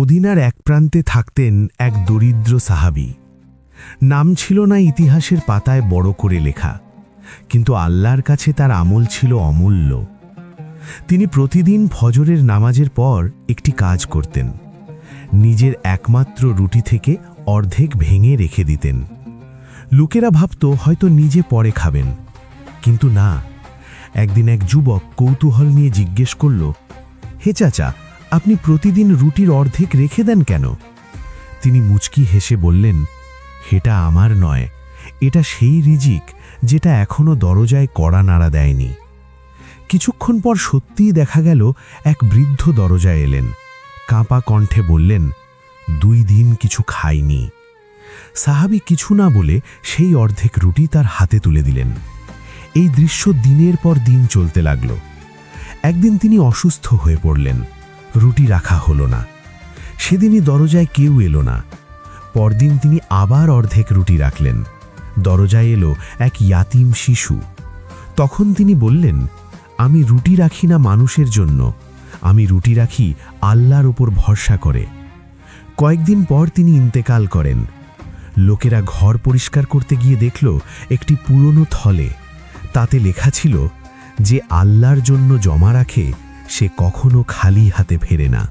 মদিনার এক প্রান্তে থাকতেন এক দরিদ্র সাহাবী। নাম ছিল না ইতিহাসের পাতায় বড় করে লেখা, কিন্তু আল্লাহর কাছে তার আমল ছিল অমূল্য। তিনি প্রতিদিন ফজরের নামাজের পর একটি কাজ করতেন। নিজের একমাত্র রুটি থেকে অর্ধেক ভেঙে রেখে দিতেন। লোকেরা ভাবত হয়তো নিজে পরে খাবেন, কিন্তু না। একদিন এক যুবক কৌতূহল নিয়ে জিজ্ঞেস করল, হে চাচা, আপনি প্রতিদিন রুটির অর্ধেক রেখে দেন কেন? তিনি মুচকি হেসে বললেন, এটা আমার নয়, এটা সেই রিজিক যেটা এখনো দরজায় কড়া নাড়া দেয়নি। কিছুক্ষণ পর সত্যিই দেখা গেল এক বৃদ্ধ দরজায় এলেন। কাঁপা কণ্ঠে বললেন, 2 দিন কিছু খাইনি। সাহাবী কিছু না বলে সেই অর্ধেক রুটি তার হাতে তুলে দিলেন। এই দৃশ্য দিনের পর দিন চলতে লাগল। একদিন তিনি অসুস্থ হয়ে পড়লেন। রুটি রাখা হলো না। সেদিনই দরজায় কেউ এলো না। পরদিন তিনি আবার অর্ধেক রুটি রাখলেন। দরজায় এলো এক ইয়াতিম শিশু। তখন তিনি বললেন, আমি রুটি রাখি না মানুষের জন্য, আমি রুটি রাখি আল্লাহর উপর ভরসা করে। কয়েকদিন পর তিনি ইন্তেকাল করেন। লোকেরা ঘর পরিষ্কার করতে গিয়ে দেখল একটি পুরনো থলে। তাতে লেখা ছিল, যে আল্লাহর জন্য জমা রাখে সে কখনো খালি হাতে ফেরে না।